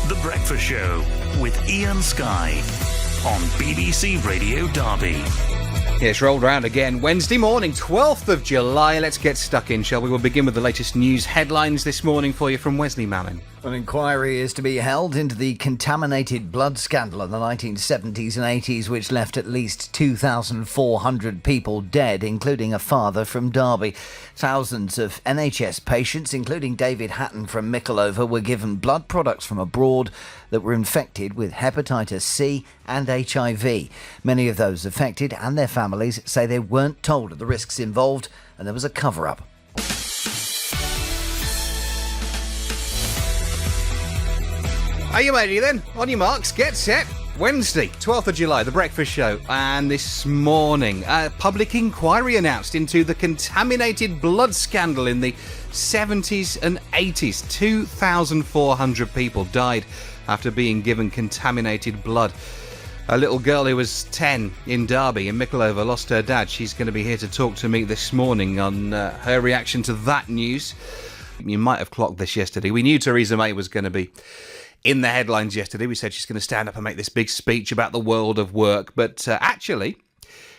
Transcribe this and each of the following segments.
The Breakfast Show with Ian Skye on BBC Radio Derby. Yeah, it's rolled around again. Wednesday morning, 12th of July. Let's get stuck in, shall we? We'll begin with the latest news headlines this morning for you from Wesley Mallon. An inquiry is to be held into the contaminated blood scandal of the 1970s and 80s, which left at least 2,400 people dead, including a father from Derby. Thousands of NHS patients, including David Hatton from Mickleover, were given blood products from abroad that were infected with hepatitis C and HIV. Many of those affected and their families say they weren't told of the risks involved and there was a cover-up. Are you ready then? On your marks, get set. Wednesday, 12th of July, The Breakfast Show. And this morning, a public inquiry announced into the contaminated blood scandal in the 70s and 80s. 2,400 people died after being given contaminated blood. A little girl who was 10 in Derby, in Mickleover, lost her dad. She's going to be here to talk to me this morning on her reaction to that news. You might have clocked this yesterday. We knew Theresa May was going to be in the headlines yesterday. We said she's going to stand up and make this big speech about the world of work. But actually,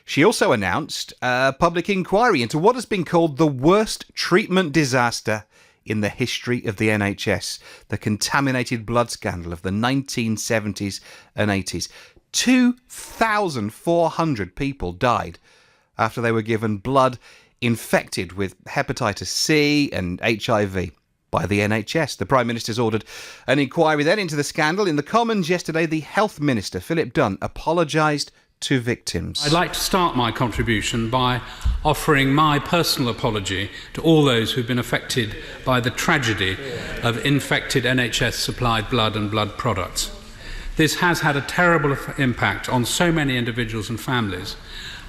she also announced a public inquiry into what has been called the worst treatment disaster in the history of the NHS, the contaminated blood scandal of the 1970s and 80s. 2,400 people died after they were given blood infected with hepatitis C and HIV by the NHS. The Prime Minister's ordered an inquiry then into the scandal. In the Commons yesterday, the Health Minister, Philip Dunne, apologised to victims. I'd like to start my contribution by offering my personal apology to all those who've been affected by the tragedy of infected NHS-supplied blood and blood products. This has had a terrible impact on so many individuals and families,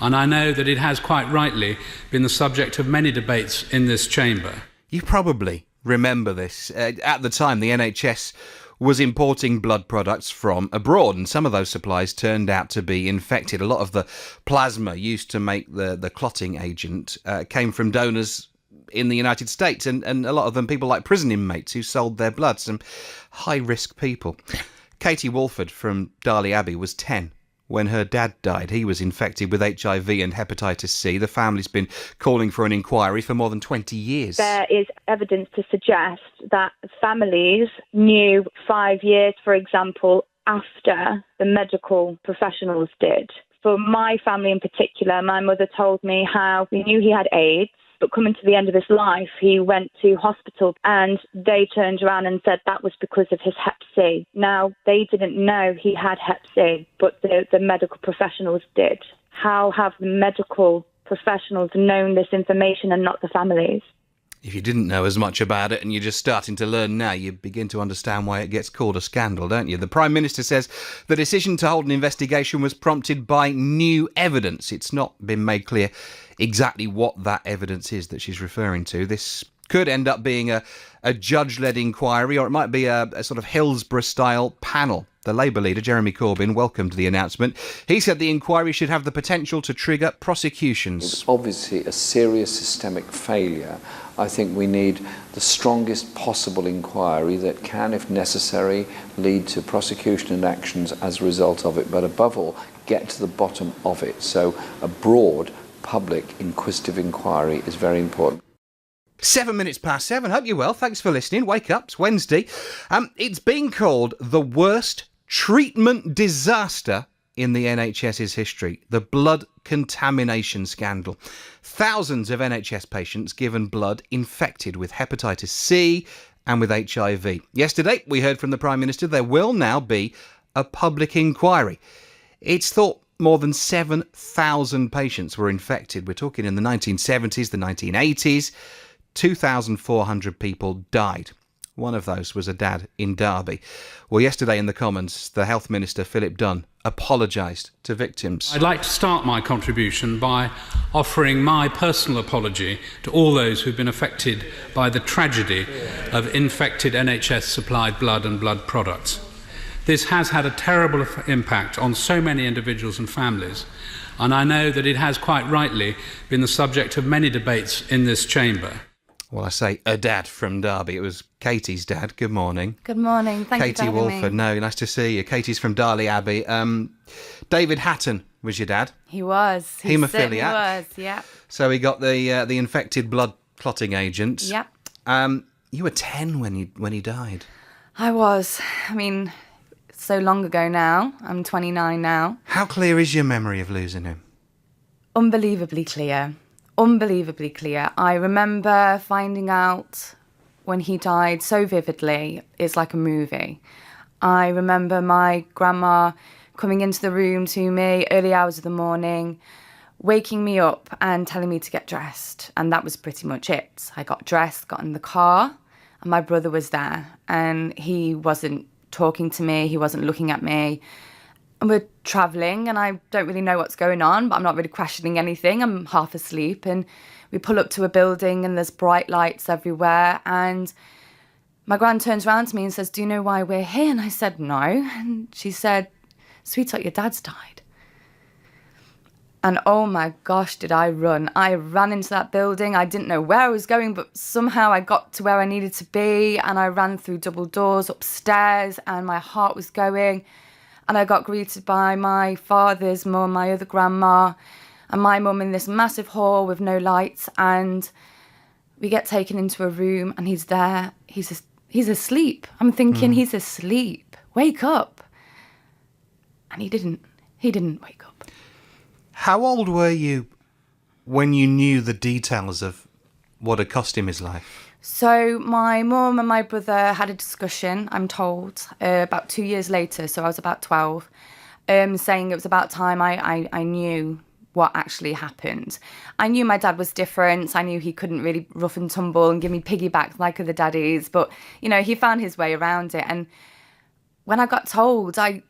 and I know that it has quite rightly been the subject of many debates in this chamber. You probably remember this. At the time, the NHS was importing blood products from abroad, and some of those supplies turned out to be infected. A lot of the plasma used to make the clotting agent came from donors in the United States, and a lot of them people like prison inmates who sold their blood, some high-risk people. Katie Walford from Darley Abbey was 10 when her dad died. He was infected with HIV and hepatitis C. The family's been calling for an inquiry for more than 20 years. There is evidence to suggest that families knew 5 years, for example, after the medical professionals did. For my family in particular, my mother told me how we knew he had AIDS, but coming to the end of his life, he went to hospital and they turned around and said that was because of his Hep C. Now, they didn't know he had Hep C, but the medical professionals did. How have the medical professionals known this information and not the families? If you didn't know as much about it and you're just starting to learn now, you begin to understand why it gets called a scandal, don't you? The Prime Minister says the decision to hold an investigation was prompted by new evidence. It's not been made clear exactly what that evidence is that she's referring to. This could end up being a judge-led inquiry, or it might be a sort of Hillsborough-style panel. The Labour leader, Jeremy Corbyn, welcomed the announcement. He said the inquiry should have the potential to trigger prosecutions. It's obviously a serious systemic failure. I think we need the strongest possible inquiry that can, if necessary, lead to prosecution and actions as a result of it, but above all, get to the bottom of it. So a broad, public, inquisitive inquiry is very important. 7 minutes past 7. Hope you're well. Thanks for listening. Wake up. It's Wednesday. It's been called the worst treatment disaster in the NHS's history. The blood contamination scandal. Thousands of NHS patients given blood infected with hepatitis C and with HIV. Yesterday, we heard from the Prime Minister there will now be a public inquiry. It's thought more than 7,000 patients were infected. We're talking in the 1970s, the 1980s. 2,400 people died. One of those was a dad in Derby. Well, yesterday in the Commons, the Health Minister, Philip Dunne, apologised to victims. I'd like to start my contribution by offering my personal apology to all those who've been affected by the tragedy of infected NHS-supplied blood and blood products. This has had a terrible impact on so many individuals and families, and I know that it has quite rightly been the subject of many debates in this chamber. Well, I say a dad from Derby. It was Katie's dad. Good morning. Good morning. Thank you for Katie having Walford. me. No, nice to see you. Katie's from Darley Abbey. David Hatton was your dad. He was. He Haemophiliac. certainly was, yeah. So he got the infected blood clotting agent. Yep. You were 10 when he died. I was. I mean, so long ago now. I'm 29 now. How clear is your memory of losing him? Unbelievably clear. Unbelievably clear. I remember finding out when he died so vividly. It's like a movie. I remember my grandma coming into the room to me early hours of the morning, waking me up and telling me to get dressed. And that was pretty much it. I got dressed, got in the car, and my brother was there. And he wasn't talking to me. He wasn't looking at me. And we're travelling, and I don't really know what's going on, but I'm not really questioning anything. I'm half asleep, and we pull up to a building, and there's bright lights everywhere. And my gran turns around to me and says, "Do you know why we're here?" And I said, "No." And she said, "Sweetheart, your dad's died." And oh my gosh, did I run. I ran into that building. I didn't know where I was going, but somehow I got to where I needed to be, and I ran through double doors upstairs, and my heart was going. And I got greeted by my father's mum, my other grandma, and my mum in this massive hall with no lights. And we get taken into a room, and he's there. He's asleep. I'm thinking, he's asleep. Wake up. And he didn't wake up. How old were you when you knew the details of what had cost him his life? So my mum and my brother had a discussion, I'm told, about 2 years later, so I was about 12, saying it was about time I knew what actually happened. I knew my dad was different. I knew he couldn't really rough and tumble and give me piggyback like other daddies, but, you know, he found his way around it. And when I got told, I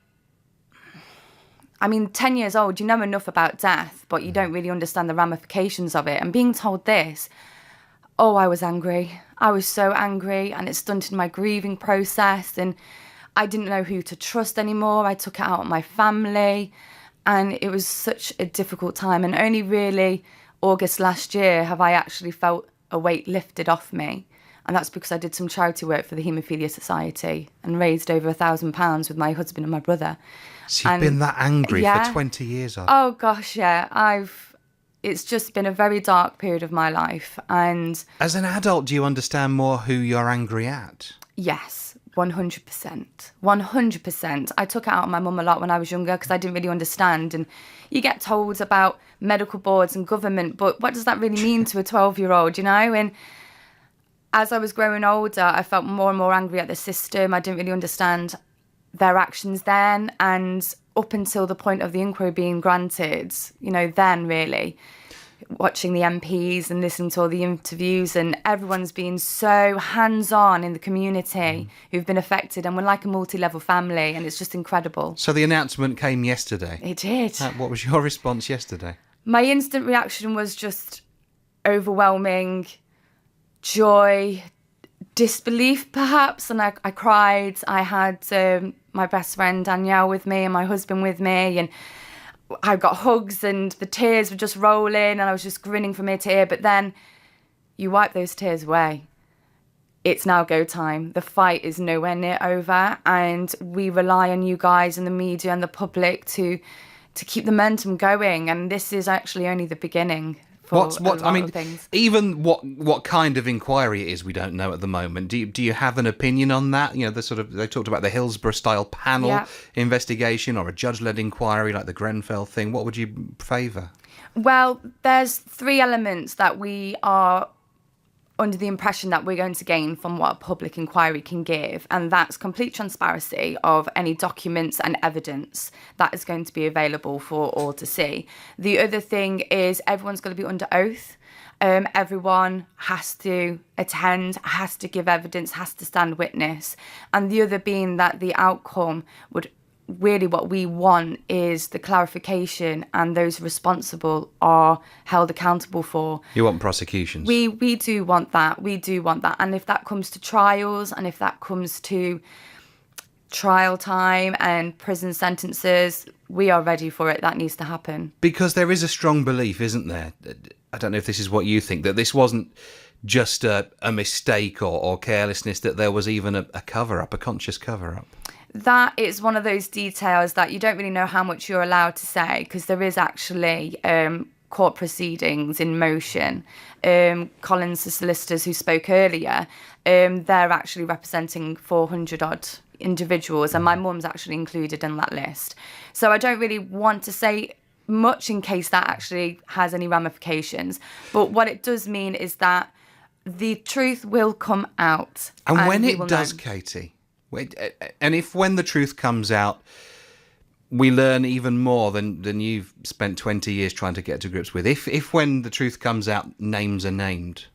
mean, 10 years old, you know enough about death, but you don't really understand the ramifications of it. And being told this, oh, I was angry. I was so angry, and it stunted my grieving process, and I didn't know who to trust anymore. I took it out on my family, and it was such a difficult time. And only really August last year have I actually felt a weight lifted off me. And that's because I did some charity work for the Haemophilia Society and raised over £1,000 with my husband and my brother. So you've been that angry for 20 years. Oh, gosh, yeah. It's just been a very dark period of my life. And as an adult, do you understand more who you're angry at? Yes, 100%. 100%. I took it out on my mum a lot when I was younger because I didn't really understand. And you get told about medical boards and government, but what does that really mean to a 12-year-old, you know? And as I was growing older, I felt more and more angry at the system. I didn't really understand their actions then. And up until the point of the inquiry being granted, you know, then really watching the MPs and listening to all the interviews, and everyone's been so hands-on in the community who've been affected, and we're like a multi-level family, and it's just incredible. So the announcement came yesterday. It did. What was your response yesterday? My instant reaction was just overwhelming joy, disbelief perhaps, and I cried. I had my best friend Danielle with me and my husband with me, and I got hugs, and the tears were just rolling, and I was just grinning from ear to ear. But then you wipe those tears away. It's now go time. The fight is nowhere near over, and we rely on you guys and the media and the public to keep the momentum going. And this is actually only the beginning. Even what kind of inquiry it is, we don't know at the moment. Do you have an opinion on that? You know, they talked about the Hillsborough style panel investigation or a judge-led inquiry like the Grenfell thing. What would you favour? Well, there's 3 elements that we are under the impression that we're going to gain from what a public inquiry can give, and that's complete transparency of any documents and evidence that is going to be available for all to see. The other thing is everyone's going to be under oath. Everyone has to attend, has to give evidence, has to stand witness. And the other being that the outcome would really, what we want is the clarification, and those responsible are held accountable for. You want prosecutions? We do want that. We do want that. And if that comes to trials, and if that comes to trial time and prison sentences, we are ready for it. That needs to happen. Because there is a strong belief, isn't there? I don't know if this is what you think, that this wasn't just a mistake or carelessness, that there was even a cover-up, a conscious cover-up? That is one of those details that you don't really know how much you're allowed to say, because there is actually court proceedings in motion. Collins, the solicitors who spoke earlier, they're actually representing 400 odd individuals, and my mum's actually included in that list. So I don't really want to say much in case that actually has any ramifications. But what it does mean is that the truth will come out. And when we it will does, know. Katie, and when the truth comes out, we learn even more than you've spent 20 years trying to get to grips with. If when the truth comes out, names are named,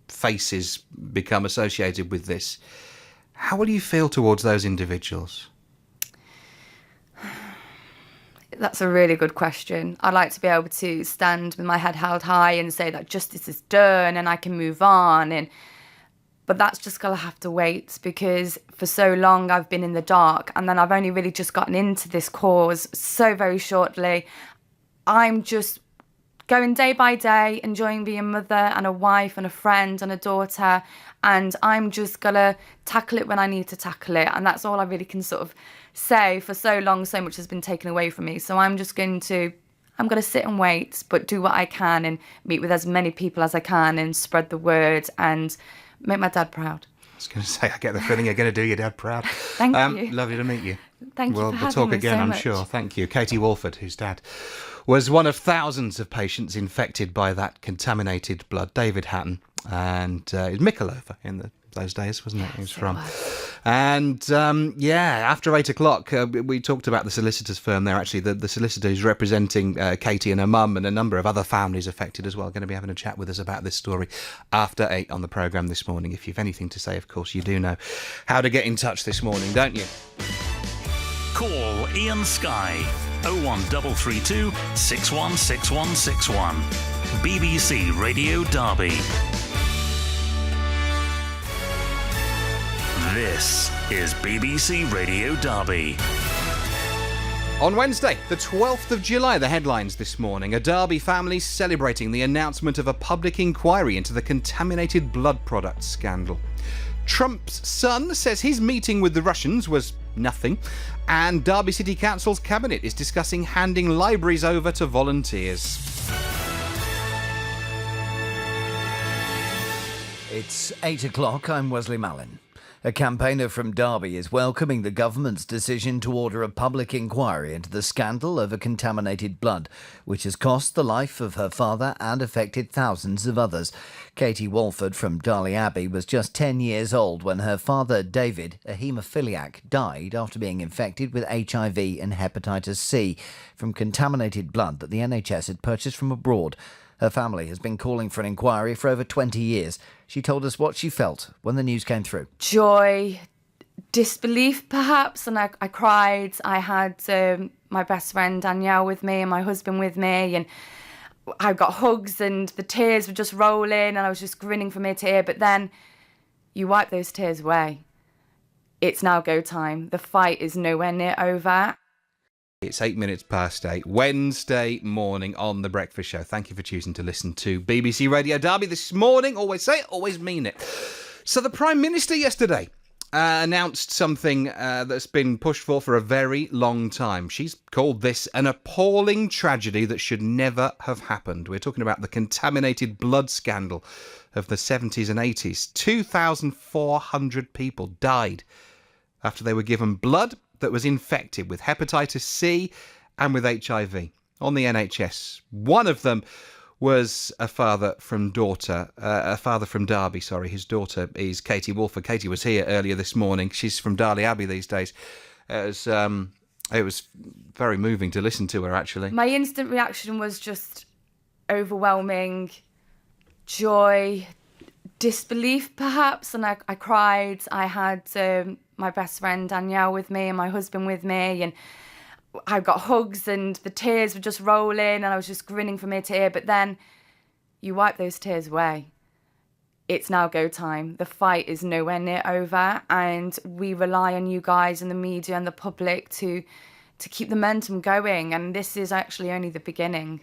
faces become associated with this, how will you feel towards those individuals? That's a really good question. I'd like to be able to stand with my head held high and say that justice is done and I can move on. But that's just going to have to wait, because for so long I've been in the dark, and then I've only really just gotten into this cause so very shortly. I'm just going day by day, enjoying being a mother and a wife and a friend and a daughter, and I'm just going to tackle it when I need to tackle it. And that's all I really can sort of say. For so long, so much has been taken away from me. So I'm going to sit and wait, but do what I can and meet with as many people as I can and spread the word and make my dad proud. I was going to say, I get the feeling you're going to do your dad proud. Thank you. Lovely to meet you. Thank you for We'll having talk me again, so I'm much. sure. Thank you. Katie Walford, whose dad was one of thousands of patients infected by that contaminated blood. David Hatton, and it was Mikulova in those days, wasn't it? He was from. And after 8 o'clock, we talked about the solicitor's firm there. Actually, the solicitor who's representing Katie and her mum and a number of other families affected as well, going to be having a chat with us about this story after 8 on the programme this morning. If you've anything to say, of course, you do know how to get in touch this morning, don't you? Call Ian Sky 01332 616161. BBC Radio Derby. This is BBC Radio Derby. On Wednesday, the 12th of July, the headlines this morning. A Derby family celebrating the announcement of a public inquiry into the contaminated blood products scandal. Trump's son says his meeting with the Russians was nothing. And Derby City Council's cabinet is discussing handing libraries over to volunteers. It's 8 o'clock. I'm Wesley Mallin. A campaigner from Derby is welcoming the government's decision to order a public inquiry into the scandal over contaminated blood, which has cost the life of her father and affected thousands of others. Katie Walford from Darley Abbey was just 10 years old when her father, David, a haemophiliac, died after being infected with HIV and hepatitis C from contaminated blood that the NHS had purchased from abroad. Her family has been calling for an inquiry for over 20 years. She told us what she felt when the news came through. Joy, disbelief perhaps, and I cried. I had my best friend Danielle with me and my husband with me, and I got hugs and the tears were just rolling and I was just grinning from ear to ear. But then you wipe those tears away. It's now go time. The fight is nowhere near over. It's 8 minutes past 8, Wednesday morning on The Breakfast Show. Thank you for choosing to listen to BBC Radio Derby this morning. Always say it, always mean it. So the Prime Minister yesterday announced something that's been pushed for a very long time. She's called this an appalling tragedy that should never have happened. We're talking about the contaminated blood scandal of the 70s and 80s. 2,400 people died after they were given blood that was infected with hepatitis C and with HIV on the NHS. One of them was a father from Derby. His daughter is Katie Walford. Katie was here earlier this morning. She's from Darley Abbey these days. It was very moving to listen to her, actually. My instant reaction was just overwhelming joy, disbelief perhaps, and I cried. I had my best friend Danielle with me and my husband with me, and I got hugs and the tears were just rolling and I was just grinning from ear to ear. But then you wipe those tears away. It's now go time. The fight is nowhere near over, and we rely on you guys and the media and the public to keep the momentum going, and this is actually only the beginning.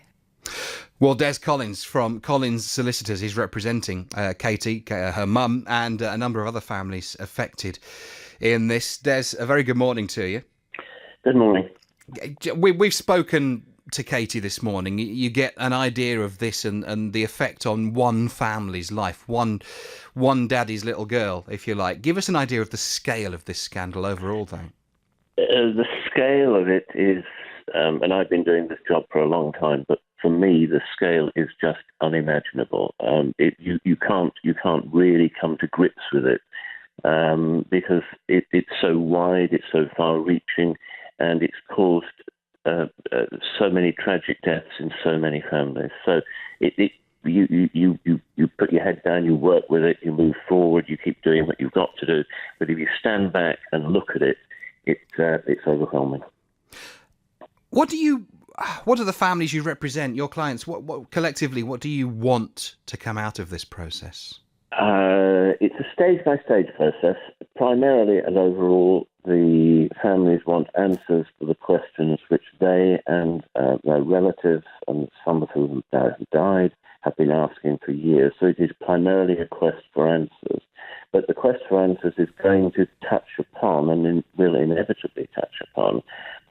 Well, Des Collins from Collins Solicitors is representing Katie, her mum, and a number of other families affected in this. Des, a very good morning to you. Good morning. We've spoken to Katie this morning. You get an idea of this and the effect on one family's life, one daddy's little girl, if you like. Give us an idea of the scale of this scandal overall, though. The scale of it is, and I've been doing this job for a long time, but for me, the scale is just unimaginable. You can't really come to grips with it because it's so wide, it's so far-reaching, and it's caused so many tragic deaths in so many families. So you put your head down, you work with it, you move forward, you keep doing what you've got to do. But if you stand back and look at it, it's overwhelming. What are the families you represent, your clients? What collectively, what do you want to come out of this process? It's a stage-by-stage process. Primarily and overall, the families want answers to the questions which they and their relatives, and some of whom have died, have been asking for years. So it is primarily a quest for answers. But the quest for answers is going to touch upon, and will inevitably touch upon,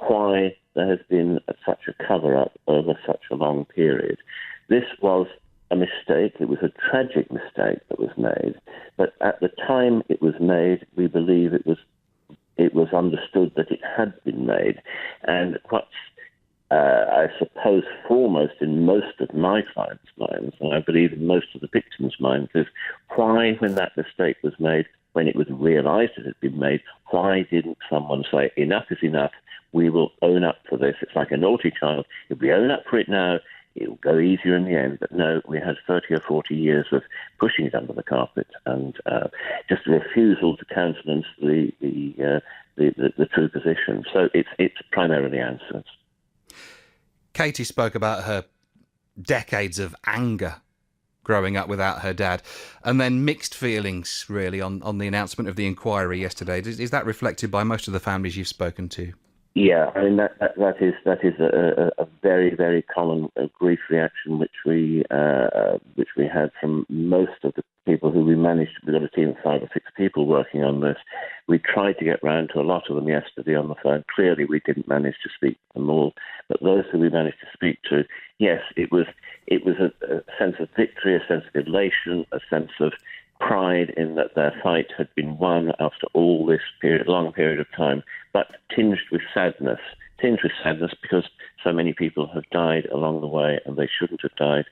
why there has been such a cover-up over such a long period. This was a mistake. It was a tragic mistake that was made. But at the time it was made, we believe it was understood that it had been made. And what's, I suppose, foremost in most of my clients' minds, and I believe in most of the victims' minds, is why, when that mistake was made, when it was realised it had been made, why didn't someone say, enough is enough, we will own up for this? It's like a naughty child. If we own up for it now, it will go easier in the end. But no, we had 30 or 40 years of pushing it under the carpet and just a refusal to countenance the true position. So it's primarily answers. Katie spoke about her decades of anger growing up without her dad, and then mixed feelings, really, on the announcement of the inquiry yesterday. Is that reflected by most of the families you've spoken to? Yeah, I mean that is a very, very common grief reaction which we had from most of the people who we managed. We've got a team of 5 or 6 people working on this. We tried to get round to a lot of them yesterday on the phone. Clearly, we didn't manage to speak to them all, but those who we managed to speak to, yes, it was a sense of victory, a sense of elation, a sense of pride in that their fight had been won after all this long period of time, but tinged with sadness because so many people have died along the way and they shouldn't have died,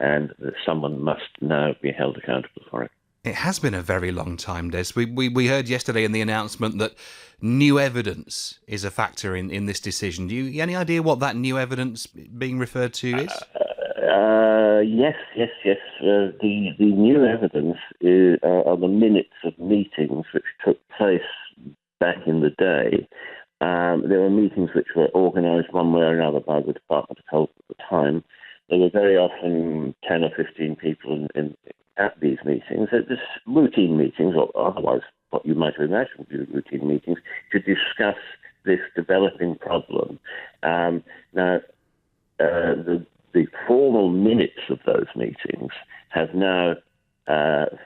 and that someone must now be held accountable for it. It has been a very long time, Des. We heard yesterday in the announcement that new evidence is a factor in this decision. Do you any idea what that new evidence being referred to is? Yes. The new evidence are the minutes of meetings which took place back in the day. There were meetings which were organised one way or another by the Department of Health at the time. There were very often 10 or 15 people at these meetings. Just routine meetings, or otherwise what you might imagine would be routine meetings, to discuss this developing problem. Now, the formal minutes of those meetings have now, I'm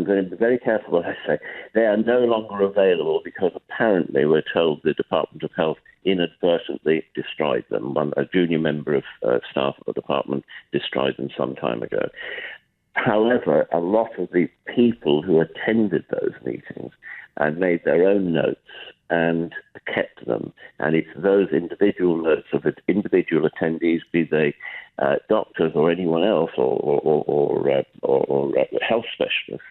going to be very careful what I say, they are no longer available because apparently we're told the Department of Health inadvertently destroyed them. A junior member of staff at the department destroyed them some time ago. However, a lot of the people who attended those meetings and made their own notes and kept them. And it's those individual notes of individual attendees, be they doctors or anyone else, or health specialists,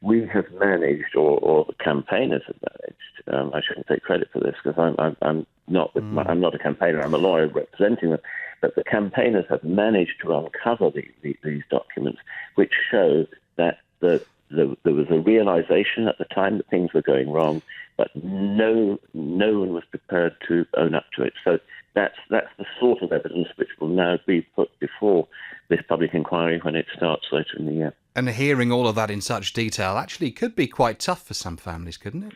we have managed, or the campaigners have managed. I shouldn't take credit for this because I'm not a campaigner. I'm a lawyer representing them. But the campaigners have managed to uncover these documents, which show that there was a realization at the time that things were going wrong, but no one was prepared to own up to it. So that's the sort of evidence which will now be put before this public inquiry when it starts later in the year. And hearing all of that in such detail actually could be quite tough for some families, couldn't it?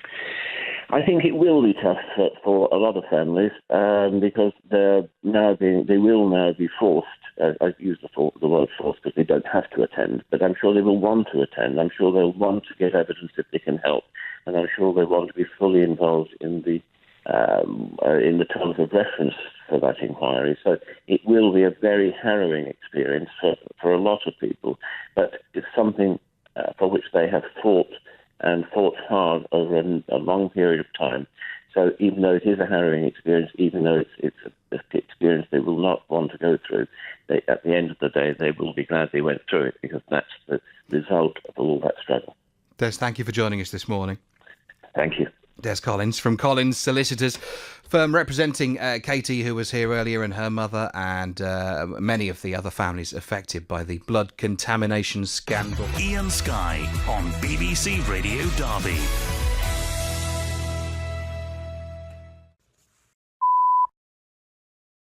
I think it will be tough for a lot of families because they will now be forced. I use the word forced because they don't have to attend, but I'm sure they will want to attend. I'm sure they'll want to get evidence if they can help, and I'm sure they want to be fully involved in the terms of reference for that inquiry. So it will be a very harrowing experience for a lot of people, but it's something for which they have fought hard over a long period of time. So even though it is a harrowing experience, even though it's an experience they will not want to go through, at the end of the day, they will be glad they went through it, because that's the result of all that struggle. Des, thank you for joining us this morning. Thank you. Des Collins from Collins Solicitors, firm representing Katie, who was here earlier, and her mother, and many of the other families affected by the blood contamination scandal. Ian Sky on BBC Radio Derby.